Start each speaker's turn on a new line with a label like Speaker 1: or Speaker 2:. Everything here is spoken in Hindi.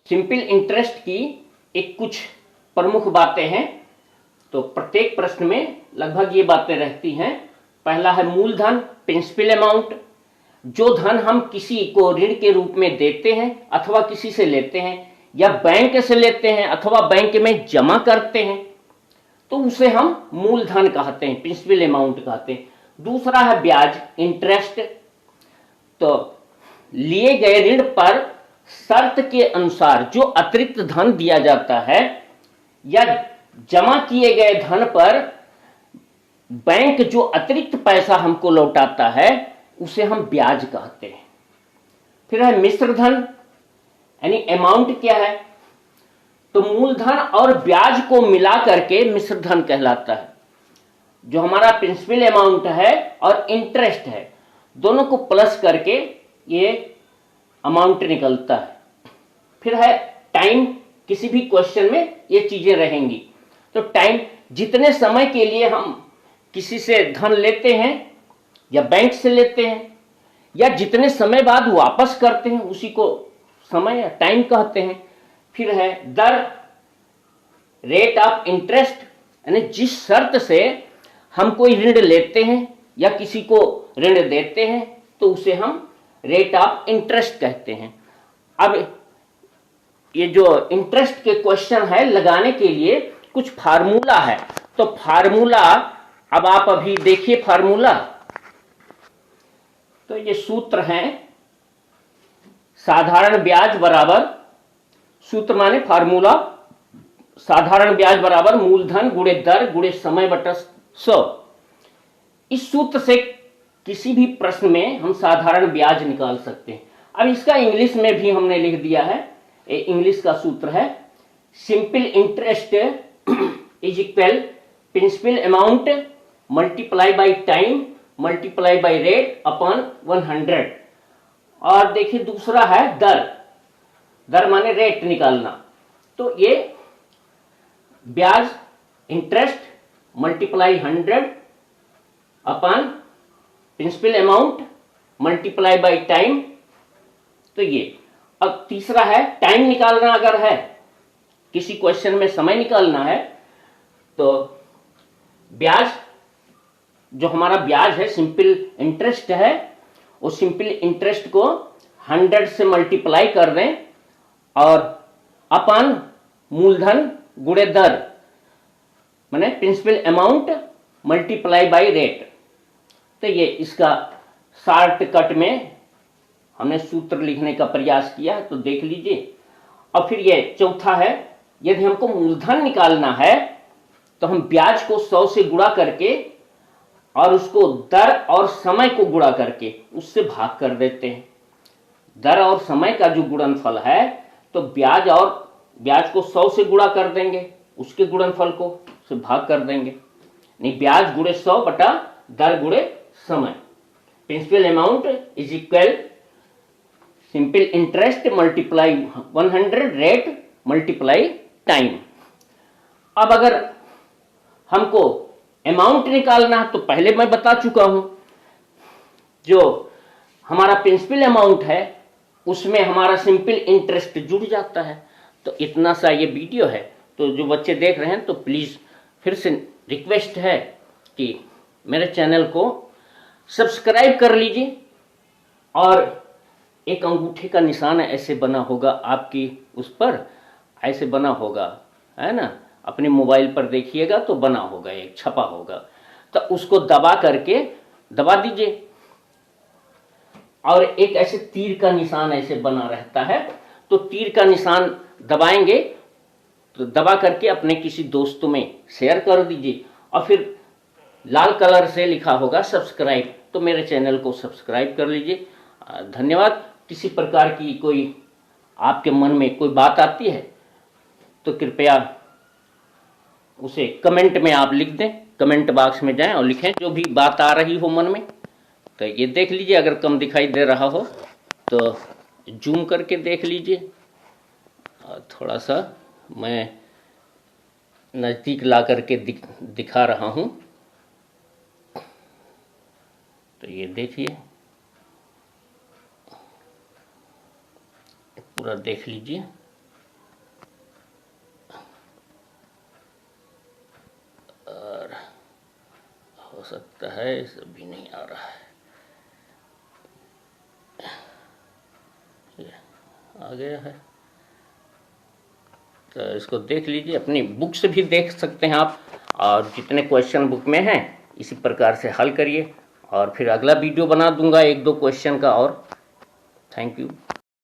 Speaker 1: सिंपल इंटरेस्ट की एक कुछ प्रमुख बातें हैं। तो प्रत्येक प्रश्न में लगभग ये बातें रहती हैं। पहला है मूलधन, प्रिंसिपल अमाउंट। जो धन हम किसी को ऋण के रूप में देते हैं अथवा किसी से लेते हैं या बैंक से लेते हैं अथवा बैंक में जमा करते हैं तो उसे हम मूलधन कहते हैं, प्रिंसिपल अमाउंट कहते हैं। दूसरा है ब्याज, इंटरेस्ट। तो लिए गए ऋण पर शर्त के अनुसार जो अतिरिक्त धन दिया जाता है या जमा किए गए धन पर बैंक जो अतिरिक्त पैसा हमको लौटाता है उसे हम ब्याज कहते हैं। फिर है मिश्र धन, यानी अमाउंट क्या है, तो मूलधन और ब्याज को मिला करके मिश्र धन कहलाता है। जो हमारा प्रिंसिपल अमाउंट है और इंटरेस्ट है दोनों को प्लस करके ये अमाउंट निकलता है। फिर है टाइम, किसी भी क्वेश्चन में ये चीजें रहेंगी। तो टाइम, जितने समय के लिए हम किसी से धन लेते हैं या बैंक से लेते हैं या जितने समय बाद वापस करते हैं उसी को समय या टाइम कहते हैं। फिर है दर, रेट ऑफ इंटरेस्ट, यानी जिस शर्त से हम कोई ऋण लेते हैं या किसी को ऋण देते हैं तो उसे हम रेट ऑफ इंटरेस्ट कहते हैं। अब ये जो इंटरेस्ट के क्वेश्चन है लगाने के लिए कुछ फार्मूला है। तो फार्मूला अब आप अभी देखिए फार्मूला। तो ये सूत्र हैं, साधारण ब्याज बराबर, सूत्र माने फार्मूला, साधारण ब्याज बराबर मूलधन गुणे दर गुणे समय बटा 100। इस सूत्र से किसी भी प्रश्न में हम साधारण ब्याज निकाल सकते हैं। अब इसका इंग्लिश में भी हमने लिख दिया है। ये इंग्लिश का सूत्र है, simple interest is equal principal amount multiply by time multiply by rate upon 100। और देखिए दूसरा है दर, दर माने रेट निकालना। तो ये ब्याज, interest multiply 100 upon principal amount multiply by time. तो ये अब तीसरा है टाइम निकालना, अगर है किसी क्वेश्चन में समय निकालना है तो ब्याज, जो हमारा ब्याज है सिंपल इंटरेस्ट है, वो सिंपल इंटरेस्ट को 100 से मल्टीप्लाई कर दें और अपॉन मूलधन गुणे दर माने principal amount multiply by rate. तो ये इसका शॉर्टकट में हमने सूत्र लिखने का प्रयास किया तो देख लीजिए। और फिर ये चौथा है, यदि हमको मूलधन निकालना है तो हम ब्याज को 100 से गुणा करके और उसको दर और समय को गुणा करके उससे भाग कर देते हैं। दर और समय का जो गुणनफल है तो ब्याज को 100 से गुणा कर देंगे, उसके गुणनफल को से भाग कर देंगे। नहीं, ब्याज गुणे 100 बटा दर गुणे समय। Principal amount is equal simple interest multiply 100 rate multiply time. अब अगर हमको अमाउंट निकालना है तो पहले मैं बता चुका हूं, जो हमारा प्रिंसिपल अमाउंट है उसमें हमारा सिंपल इंटरेस्ट जुड़ जाता है। तो इतना सा ये वीडियो है। तो जो बच्चे देख रहे हैं तो प्लीज फिर से रिक्वेस्ट है कि मेरे चैनल को सब्सक्राइब कर लीजिए और एक अंगूठे का निशान ऐसे बना होगा आपकी, उस पर ऐसे बना होगा, है ना, अपने मोबाइल पर देखिएगा तो बना होगा, एक छपा होगा, तो उसको दबा करके दबा दीजिए। और एक ऐसे तीर का निशान ऐसे बना रहता है, तो तीर का निशान दबाएंगे तो दबा करके अपने किसी दोस्तों में शेयर कर दीजिए और फिर लाल कलर से लिखा होगा सब्सक्राइब, तो मेरे चैनल को सब्सक्राइब कर लीजिए। धन्यवाद। किसी प्रकार की कोई आपके मन में कोई बात आती है तो कृपया उसे कमेंट में आप लिख दें, कमेंट बॉक्स में जाएं और लिखें जो भी बात आ रही हो मन में। तो ये देख लीजिए, अगर कम दिखाई दे रहा हो तो जूम करके देख लीजिए। और थोड़ा सा मैं नज़दीक ला करके दिखा रहा हूं। तो ये देखिए, पूरा देख लीजिए। सकता है, सब भी नहीं आ रहा है। ये आ गया है, तो इसको देख लीजिए, अपनी बुक से भी देख सकते हैं आप, और जितने क्वेश्चन बुक में हैं इसी प्रकार से हल करिए, और फिर अगला वीडियो बना दूंगा 1-2 क्वेश्चन का और। Thank you.